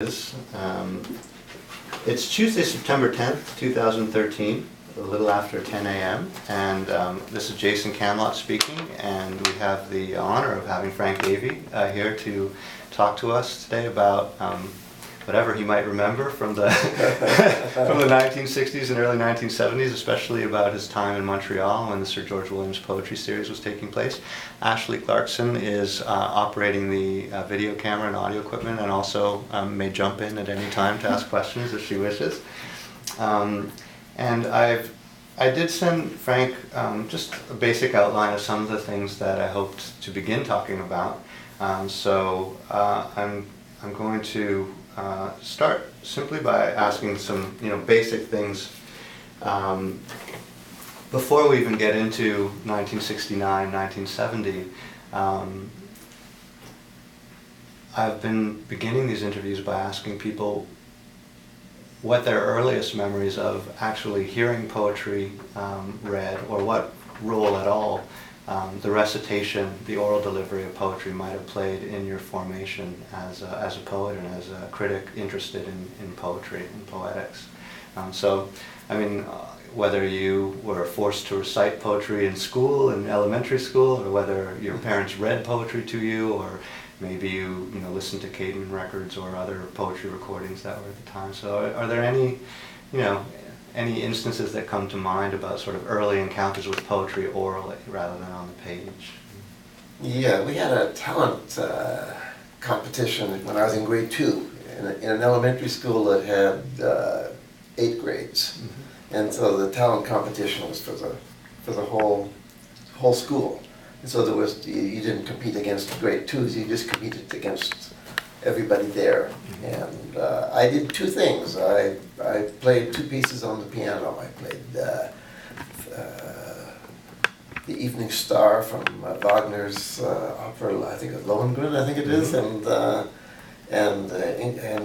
It's Tuesday, September 10th, 2013, a little after 10 a.m. and this is Jason Camlot speaking, and we have the honor of having Frank Davey here to talk to us today about whatever he might remember from the from the 1960s and early 1970s, especially about his time in Montreal when the Sir George Williams Poetry Series was taking place. Ashley Clarkson is operating the video camera and audio equipment, and also may jump in at any time to ask questions if she wishes. And I did send Frank just a basic outline of some of the things that I hoped to begin talking about. So I'm going to start simply by asking some basic things before we even get into 1969, 1970. I've been beginning these interviews by asking people what their earliest memories of actually hearing poetry read, or what role at all the recitation, the oral delivery of poetry might have played in your formation as a poet and as a critic interested in poetry and poetics. So, I mean, whether you were forced to recite poetry in school, in elementary school, or whether your parents read poetry to you, or maybe you listened to Caedmon records or other poetry recordings that were at the time. So, are there any instances that come to mind about sort of early encounters with poetry orally rather than on the page? Yeah, we had a talent competition when I was in grade 2 in an elementary school that had 8 grades. Mm-hmm. And so the talent competition was for the whole school. And so you didn't compete against grade 2s, you just competed against everybody there. And I did 2 things. I played 2 pieces on the piano. I played the Evening Star from Wagner's opera, I think Lohengrin, I think it is, and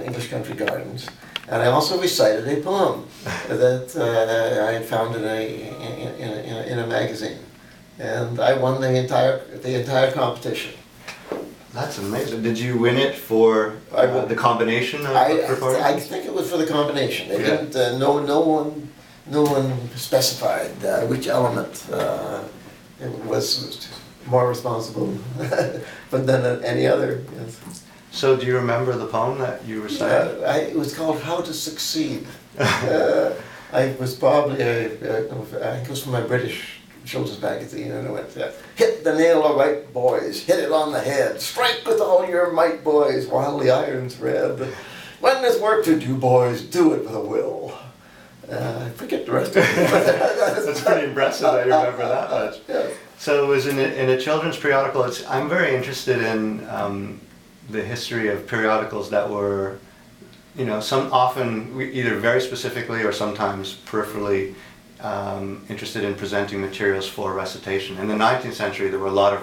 English Country Gardens. And I also recited a poem that I had found in a magazine, and I won the entire competition. That's amazing. Did you win it for the combination of performances? I think it was for the combination. They didn't. No one specified which element was more responsible, but than any other. Yes. So, do you remember the poem that you recited? It was called "How to Succeed." I was probably I think it was from my British children's magazine, and it went, hit the nail all right, boys, hit it on the head, strike with all your might, boys, while the iron's red. When there's work to do, boys, do it with a will. I forget the rest of it. That's pretty impressive that you remember that much. Yeah. So it was in a children's periodical. I'm very interested in the history of periodicals that were, some often either very specifically or sometimes peripherally interested in presenting materials for recitation. In the 19th century, there were a lot of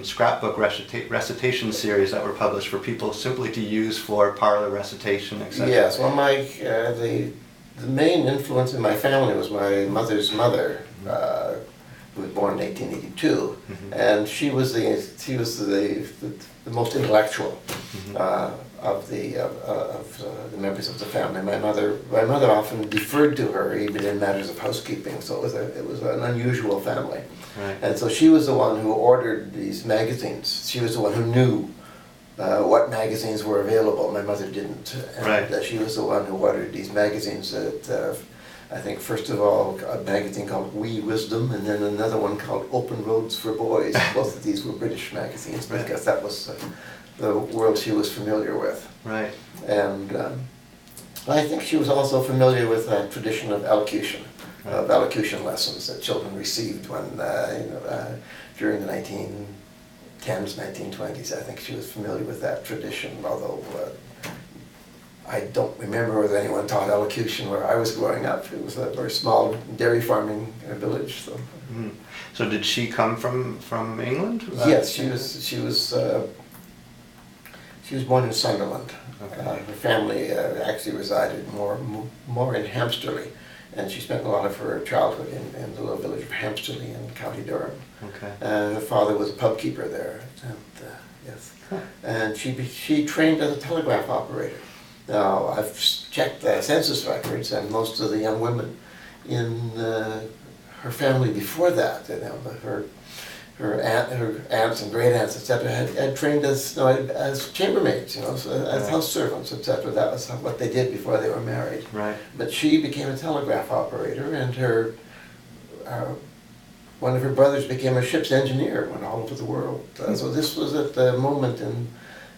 scrapbook recitation series that were published for people simply to use for parlor recitation, etc. Yes, well, the main influence in my family was my mother's mother, who was born in 1882, and she was the most intellectual of the members of the family. My mother often deferred to her even in matters of housekeeping, so it was an unusual family. Right. And so she was the one who ordered these magazines. She was the one who knew what magazines were available. My mother didn't. And right. She was the one who ordered these magazines that I think first of all a magazine called Wee Wisdom, and then another one called Open Roads for Boys. Both of these were British magazines because that was the world she was familiar with. Right. And I think she was also familiar with that tradition of elocution, of elocution lessons that children received when during the 1910s, 1920s. I think she was familiar with that tradition, although I don't remember whether anyone taught elocution where I was growing up. It was a very small dairy farming village. So. Mm. So did she come from England? Yes, she was born in Sunderland. Okay. Her family actually resided more in Hampsterley, and she spent a lot of her childhood in the little village of Hampsterley in County Durham. Okay. Her father was a pub keeper there, and yes. Huh. And she trained as a telegraph operator. Now, I've checked the census records, and most of the young women in her family before that, you know, her aunts and great aunts, etc., had trained as, you know, as chambermaids, you know, so as house servants, etc. That was what they did before they were married. Right. But she became a telegraph operator, and her one of her brothers became a ship's engineer, went all over the world. So this was at the moment in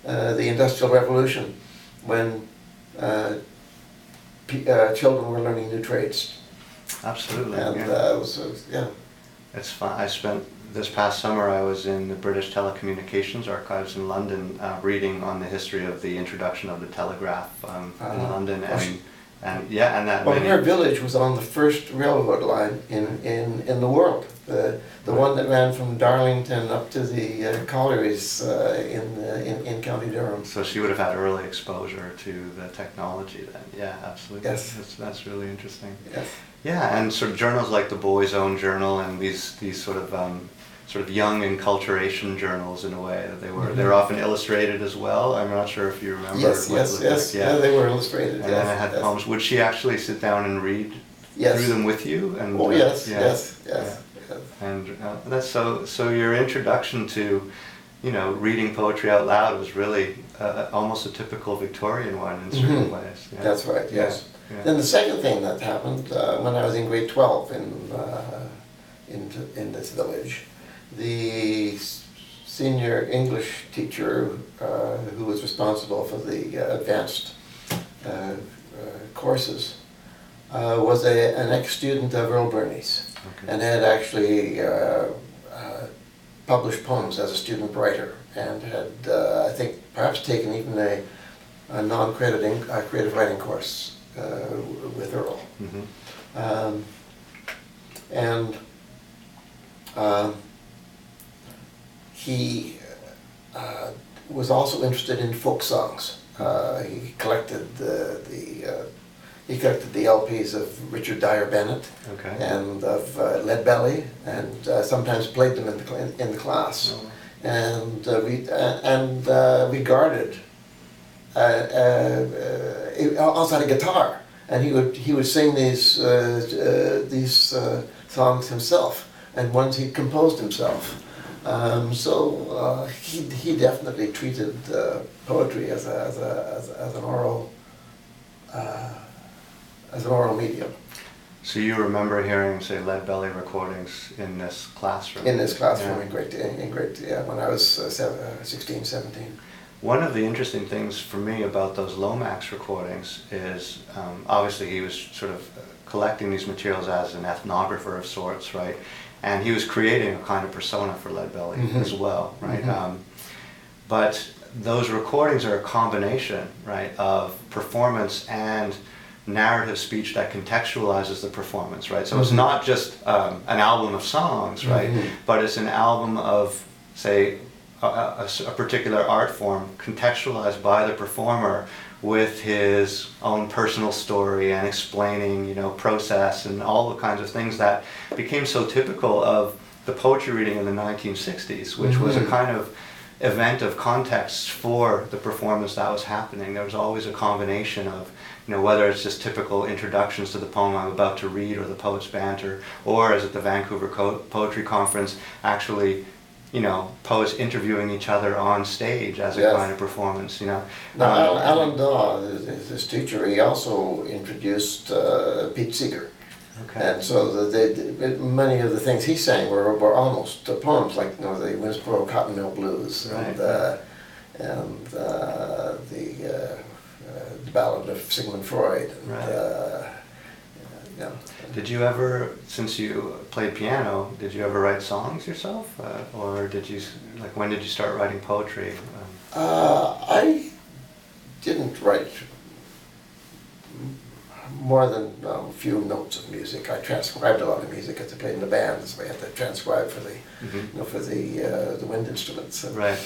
the Industrial Revolution when children were learning new trades. Absolutely. And yeah. It's fun. I spent this past summer, I was in the British Telecommunications Archives in London, reading on the history of the introduction of the telegraph in London, and that. Well, her village was on the first railroad line in the world. The one that ran from Darlington up to the collieries in County Durham. So she would have had early exposure to the technology then. Yeah, absolutely. Yes. That's really interesting. Yes. Yeah, and sort of journals like the Boy's Own Journal and these sort of young enculturation journals in a way that they were. Mm-hmm. They were often illustrated as well. I'm not sure if you remember. Yes. Like. Yeah, they were illustrated. And then it had poems. Would she actually sit down and read through them with you? And yes. And that's so your introduction to, you know, reading poetry out loud was really almost a typical Victorian one in certain ways. Yeah. That's right. Yes. Yeah. Then the second thing that happened when I was in grade 12 in this village, the senior English teacher who was responsible for the advanced courses was an ex-student of Earl Burney's. Okay. And had actually published poems as a student writer, and had, I think, perhaps taken even a non-crediting creative writing course with Earl. Mm-hmm. He was also interested in folk songs. He collected He collected the LPs of Richard Dyer Bennett and of Lead Belly, and sometimes played them in the class, and regarded. He also had a guitar, and he would sing these songs himself, and ones he composed himself. So he definitely treated poetry as an oral. As an oral medium. So you remember hearing, say, Lead Belly recordings in this classroom? In this classroom, in grade, when I was 16, 17. One of the interesting things for me about those Lomax recordings is, obviously he was sort of collecting these materials as an ethnographer of sorts, right? And he was creating a kind of persona for Lead Belly as well, right? Mm-hmm. But those recordings are a combination, right, of performance and narrative speech that contextualizes the performance, right? So it's not just an album of songs, right? But it's an album of, say, a particular art form contextualized by the performer with his own personal story and explaining, you know, process and all the kinds of things that became so typical of the poetry reading in the 1960s, which was a kind of event of context for the performance that was happening. There was always a combination of, you know, whether it's just typical introductions to the poem I'm about to read or the poet's banter, or as at the Vancouver Poetry Conference, actually, you know, poets interviewing each other on stage as a kind of performance, you know. Now, Alan Daw, his teacher, he also introduced Pete Seeger. Okay. And so many of the things he sang were almost poems, like, you know, the Winsboro Cotton Mill Blues, and the Ballad of Sigmund Freud. And, Did you ever, since you played piano, did you ever write songs yourself, or did you, like, when did you start writing poetry? I didn't write more than a few notes of music. I transcribed a lot of music as I played in the band, so I had to transcribe for the, you know, for the wind instruments. Right.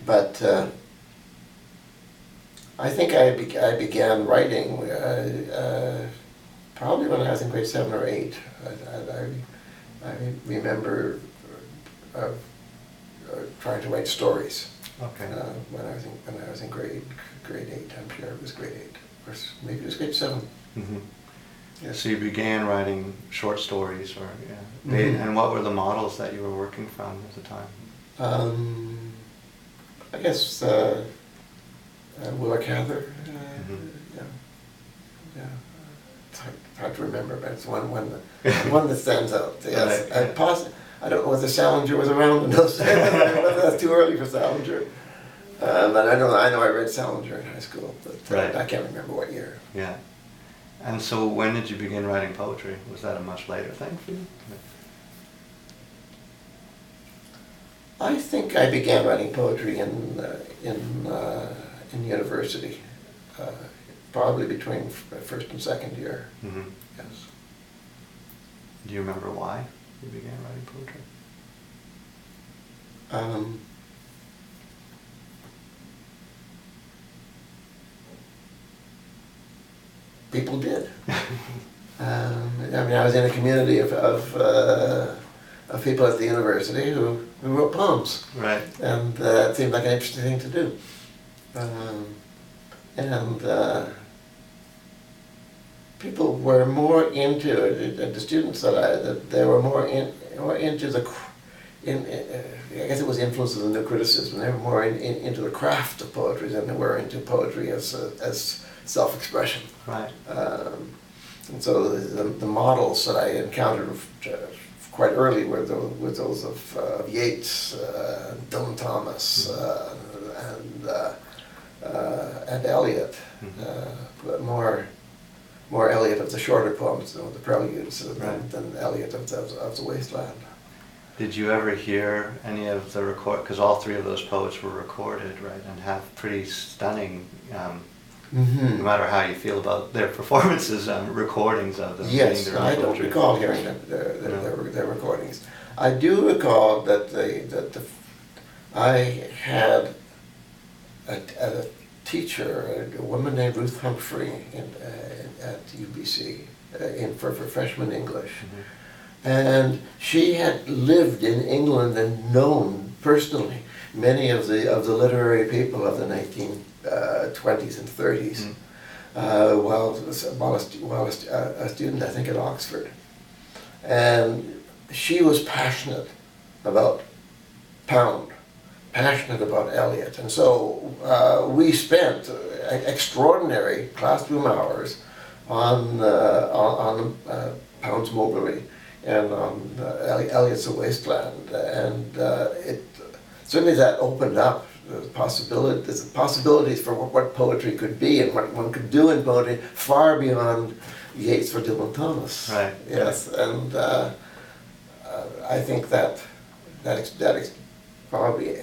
But I think I began writing probably when I was in grade 7 or 8. I remember trying to write stories. Okay. When I was in grade 8, I'm sure it was grade 8, or maybe it was grade 7. Mm-hmm. Yes. So you began writing short stories, or and what were the models that you were working from at the time? I guess Willa Cather. Yeah. It's hard to remember, but it's one that stands out. Yes. Right. I don't know whether Salinger was around in those days. Whether that's too early for Salinger. But I know I read Salinger in high school, but right. I can't remember what year. Yeah. And so when did you begin writing poetry? Was that a much later thing for you? I think I began writing poetry in university, probably between first and second year. Mm-hmm. Yes. Do you remember why you began writing poetry? People did. I was in a community of people at the university who wrote poems. Right. And it seemed like an interesting thing to do. People were more into it. The students they were more into I guess it was the influence of the new criticism. They were more into the craft of poetry than they were into poetry as self-expression. Right. And so the models that I encountered quite early were those of Yeats, Dylan Thomas, and Eliot. But more Eliot of the shorter poems, the preludes, than Eliot of the Wasteland. Did you ever hear any of the because all three of those poets were recorded, right, and have pretty stunning, no matter how you feel about their performances, recordings of them. Yes, I don't recall hearing their recordings. I do recall that I had a teacher, a woman named Ruth Humphrey at UBC for freshman English. And she had lived in England and known personally many of the literary people of the 1920s and 30s, while a student, I think, at Oxford. And she was passionate about Pound, passionate about Eliot. And so we spent extraordinary classroom hours on Pound's Mowbray and on Eliot's The Wasteland, and certainly that opened up the possibilities for what poetry could be and what one could do in poetry far beyond Yeats or Dylan Thomas. Right. Yes, and I think that probably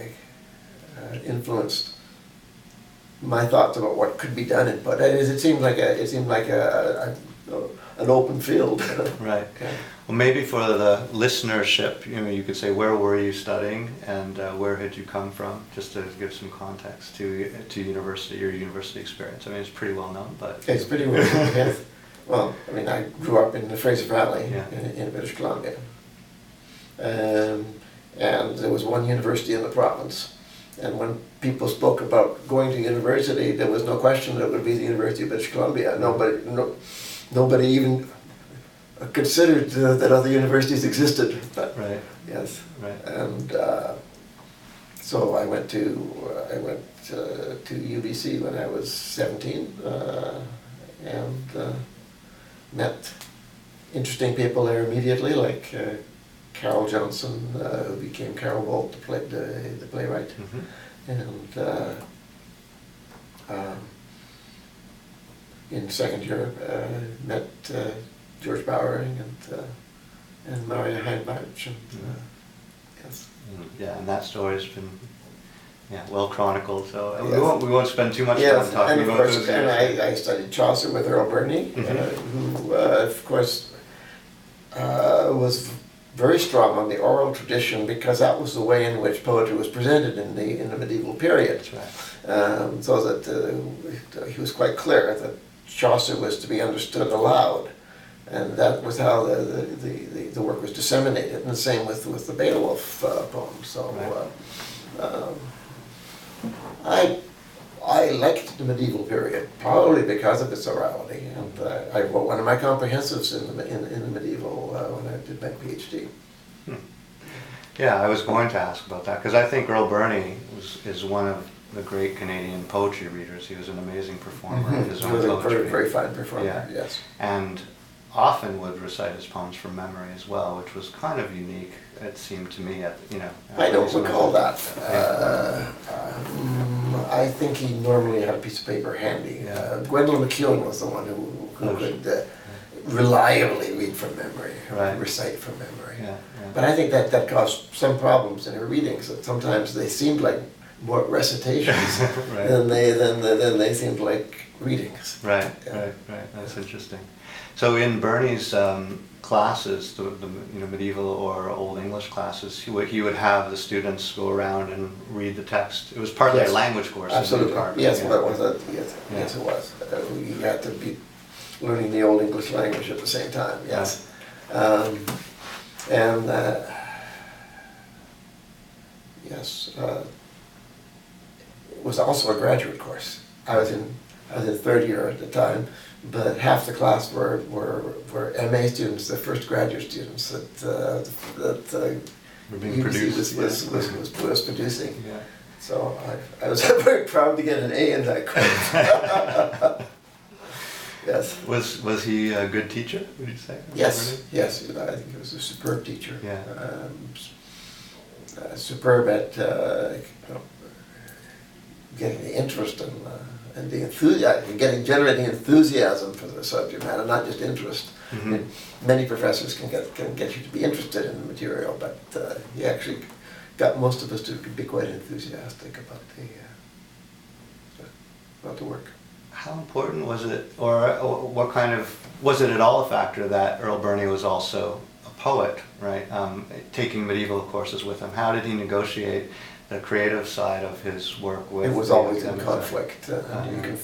influenced my thoughts about what could be done in poetry. It seemed like an open field. Right. Okay. Well, maybe for the listenership, you could say, where were you studying and where had you come from, just to give some context to your university experience. I mean, it's pretty well known, but it's pretty well known. Yes. Well, I mean, I grew up in the Fraser Valley in British Columbia, and there was one university in the province. And when people spoke about going to university, there was no question that it would be the University of British Columbia. Nobody even considered that other universities existed. But, right. Yes. Right. And so I went to UBC when I was 17, and met interesting people there immediately, like Carol Johnson, who became Carol Bolt, the playwright, and in second year met George Bowering and Maria Heinbach. Yes. Yeah, and that story's been well chronicled. So Yes. we won't spend too much time talking and of about course, those and years. I studied Chaucer with Earl Burney, who of course was very strong on the oral tradition, because that was the way in which poetry was presented in the medieval period. That's right. So that he was quite clear that Chaucer was to be understood aloud, and that was how the work was disseminated. And the same with the Beowulf poems. So I liked the medieval period, probably because of its orality. And I wrote one of my comprehensives in the medieval when I did my PhD. Yeah, I was going to ask about that because I think Earl Burney is one of the great Canadian poetry readers. He was an amazing performer of his own He was poetry. a very, very fine performer, Yeah. yes. And often would recite his poems from memory as well, which was kind of unique, it seemed to me. I don't recall that. I think he normally had a piece of paper handy. Yeah. Gwendolyn McEwen was the one who could reliably read from memory, Right. recite from memory. Yeah, But I think that caused some problems in her readings. That sometimes they seemed like more recitations Right. than they seemed like readings. Right, Yeah. right. That's interesting. So in Burney's classes, the medieval or Old English classes, he would have the students go around and read the text. It was partly Yes. a language course. Absolutely. Yes, yeah. that was it. Yes, it was. You had to be learning the Old English language at the same time. Yes, and yes, it was also a graduate course. I was in third year at the time, but half the class were MA students, the first graduate students that Were being UBC produced. was producing. Yeah. So I was very proud to get an A in that course. Yes. Was he a good teacher, would you say? Yes, yes. I think he was a superb teacher. Yeah. Superb at getting the interest and the enthusiasm, generating enthusiasm for the subject matter, not just interest. Mm-hmm. Many professors can get you to be interested in the material, but he actually got most of us to be quite enthusiastic about the work. How important was it, or what kind of, was it at all a factor that Earl Burney was also a poet, right? Taking medieval courses with him, how did he negotiate the creative side of his work with? It was always in conflict. In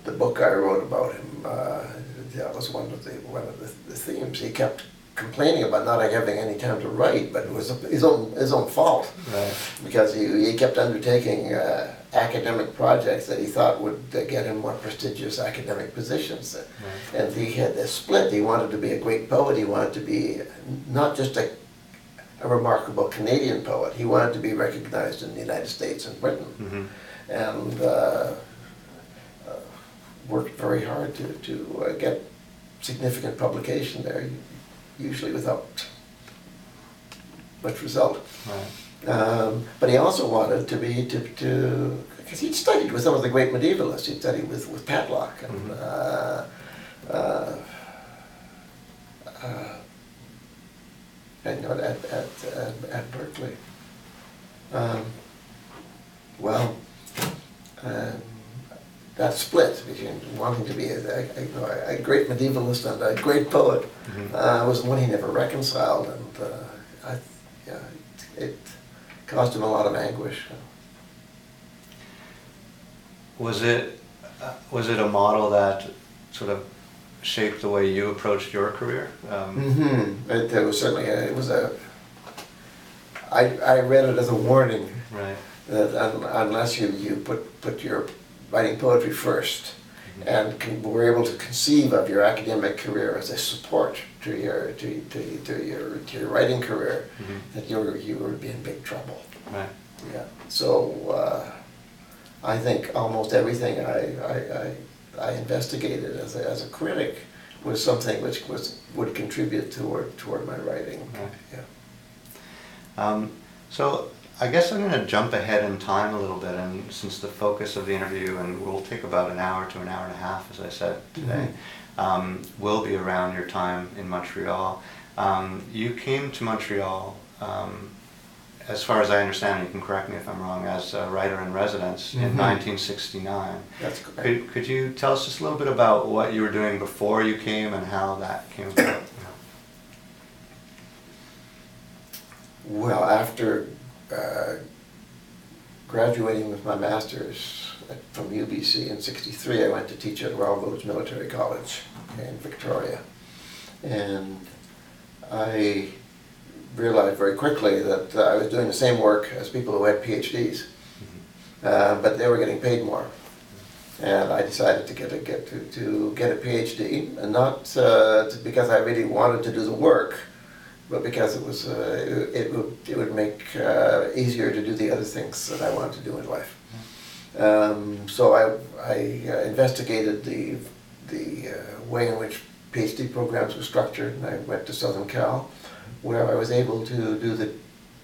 the book I wrote about him, that was one of the themes. He kept complaining about not having any time to write, but it was his own fault. Right. Because he kept undertaking academic projects that he thought would get him more prestigious academic positions. Right. And he had this split. He wanted to be a great poet. He wanted to be not just a remarkable Canadian poet. He wanted to be recognized in the United States and Britain. Mm-hmm. And worked very hard to get significant publication there, usually without much result. Right. But he also wanted to be, because he'd studied with some of the great medievalists. He'd studied with Padlock and at Berkeley. That split between wanting to be a great medievalist and a great poet was one he never reconciled, and it caused him a lot of anguish. Was it a model that sort of shaped the way you approached your career? It was certainly I read it as a warning, right, that unless you put your writing poetry first and were able to conceive of your academic career as a support to your writing career, that you would be in big trouble. Right. Yeah. So I think almost everything I investigated as a critic was something which would contribute toward my writing. Right. Yeah. So I guess I'm going to jump ahead in time a little bit, and since the focus of the interview, and we'll take about an hour to an hour and a half, as I said today, will be around your time in Montreal. You came to Montreal, as far as I understand, you can correct me if I'm wrong, as a writer-in-residence in 1969. That's correct. Could you tell us just a little bit about what you were doing before you came and how that came about? Well, after graduating with my master's from UBC in '63, I went to teach at Royal Village Military College in Victoria. And I realized very quickly that I was doing the same work as people who had PhDs. but they were getting paid more. And I decided to get a PhD, and not because I really wanted to do the work, but because it would make easier to do the other things that I wanted to do in life. So I investigated the way in which PhD programs were structured, and I went to Southern Cal, where I was able to do the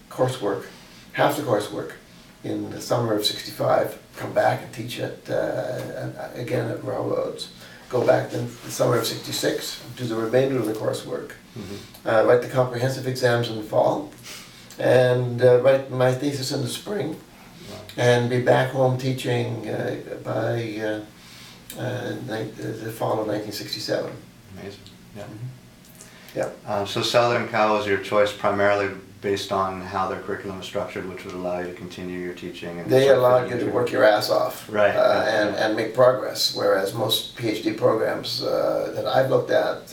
coursework, half the coursework, in the summer of '65, come back and teach it again at Railroads. Go back then the summer of '66, do the remainder of the coursework, write the comprehensive exams in the fall, and write my thesis in the spring, and be back home teaching by the fall of 1967. Amazing. Yeah. Yeah. So Southern Cal was your choice primarily based on how their curriculum is structured, which would allow you to continue your teaching. And they allowed you to work your ass off, right, and make progress, whereas most PhD programs that I've looked at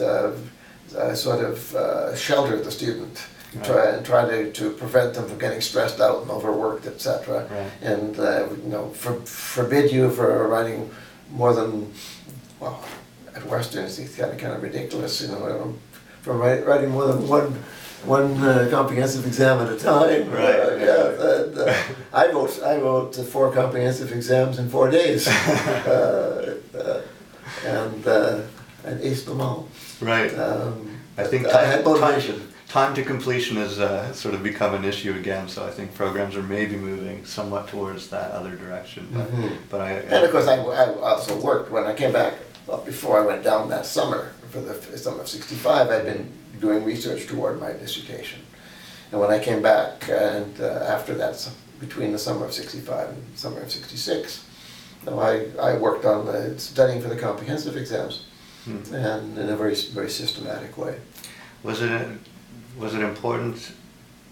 sort of shelter the student, and try to prevent them from getting stressed out and overworked, etc. Right. And forbid you for writing more than, well, at Western it's kind of ridiculous, from writing more than one comprehensive exam at a time. Right. I wrote 4 comprehensive exams in 4 days, and aced them all. Right. I think I had motivation. Time to completion has sort of become an issue again, so I think programs are maybe moving somewhat towards that other direction. But and of course I also worked when I came back. Well, before I went down that summer, for the summer of '65, I'd been doing research toward my dissertation. And when I came back, and after that, between the summer of '65 and summer of '66, I worked on studying for the comprehensive exams, and in a very, very systematic way. Was it important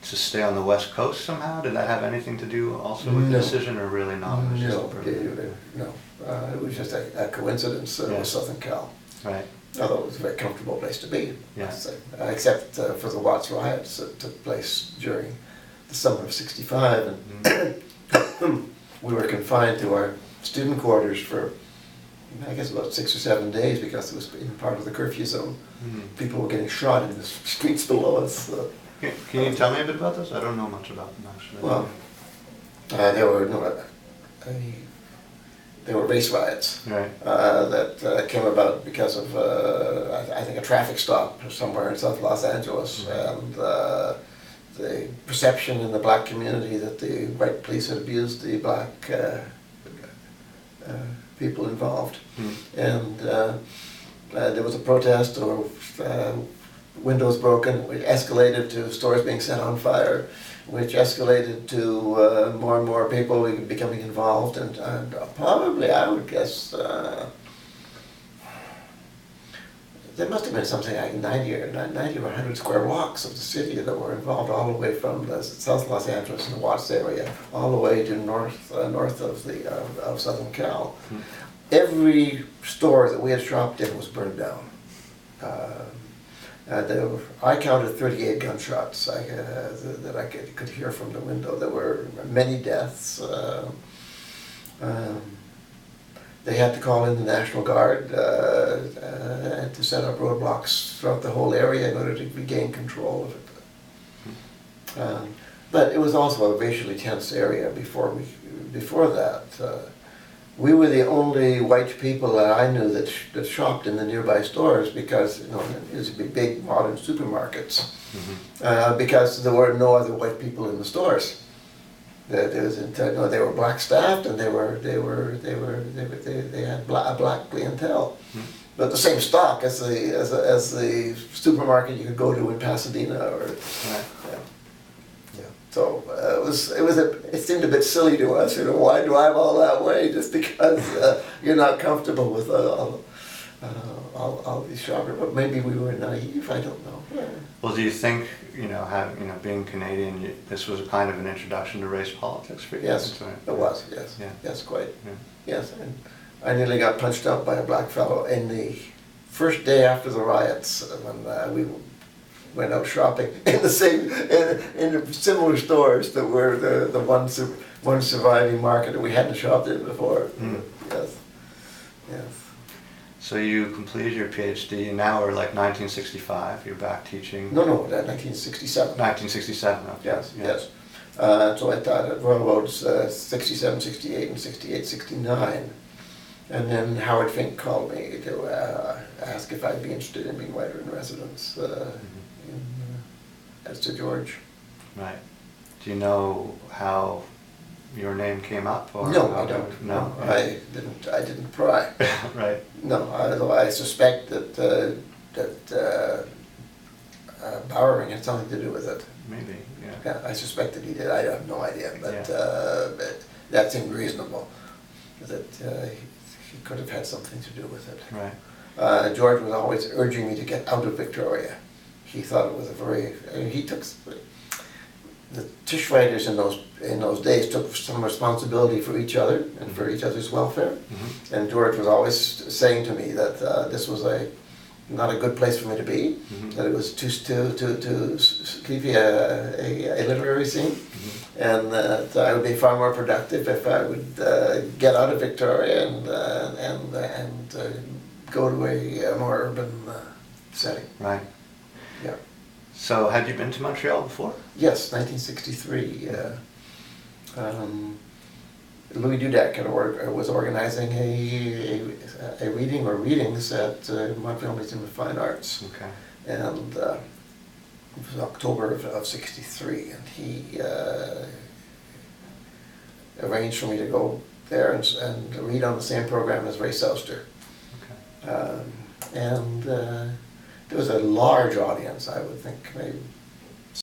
to stay on the West Coast somehow? Did that have anything to do also with the decision, or really not? It was just No. It was just a coincidence with Southern Cal. Right. Although it was a very comfortable place to be, Yeah. except for the Watts riots that took place during the summer of '65, and we were confined to our student quarters for, I guess, about 6 or 7 days, because it was in part of the curfew zone. People were getting shot in the streets below us. Can you tell me a bit about this? I don't know much about them, actually. Well, there were race riots, right. that came about because of, I think, a traffic stop somewhere in South Los Angeles, and the perception in the black community that the white police had abused the black people involved. And there was a protest, or windows broken, which escalated to stores being set on fire, which escalated to more and more people becoming involved, and probably, I would guess, there must have been something like 90 or 100 square blocks of the city that were involved, all the way from the South Los Angeles and the Watts area, all the way to north of Southern Cal. Every store that we had shopped in was burned down. I counted 38 gunshots that I could hear from the window. There were many deaths. They had to call in the National Guard and to set up roadblocks throughout the whole area in order to regain control of it. But it was also a racially tense area before that. We were the only white people that I knew that shopped in the nearby stores, because it was big modern supermarkets, because there were no other white people in the stores. They were black staffed, and they had a black clientele, but the same stock as the supermarket you could go to in Pasadena or. So it seemed a bit silly to us, why drive all that way just because you're not comfortable with all these shoppers. But maybe we were naive, I don't know. Well, do you think, being Canadian, this was a kind of an introduction to race politics for you? Yes, it was, yes. Yeah. Yes, quite. Yeah. Yes, and I nearly got punched out by a black fellow in the first day after the riots, when we went out shopping in the similar stores that were the ones one surviving market that we hadn't shopped in before. Mm. Yes, yes. So you completed your PhD, and now we're like 1965. You're back teaching. No, 1967. 1967. Okay. Yes, Yeah. yes. So I taught at Royal 67, 68, and 68, 69. And then Howard Fink called me to ask if I'd be interested in being writer in residence at Sir George. Right. Do you know how your name came up? Or No, how I don't. No. I didn't pry. Right. No, although I suspect that Bowering had something to do with it. Maybe. Yeah. Yeah, I suspect that he did. I have no idea, but, Yeah. but that seemed reasonable. That he could have had something to do with it. Right. George was always urging me to get out of Victoria. He thought it was a very. He took the Tisch writers in those days took some responsibility for each other and for each other's welfare. Mm-hmm. And George was always saying to me that this was not a good place for me to be. Mm-hmm. That it was to keep a literary scene, Mm-hmm. and that I would be far more productive if I would get out of Victoria and go to a more urban setting. Right. Yeah. So had you been to Montreal before? Yes, 1963. Louis Dudek was organizing a reading or readings at Montreal Museum of Fine Arts. Okay. And it was October of 63, and he arranged for me to go there and read on the same program as Ray Souster. Okay. And there was a large audience, I would think, maybe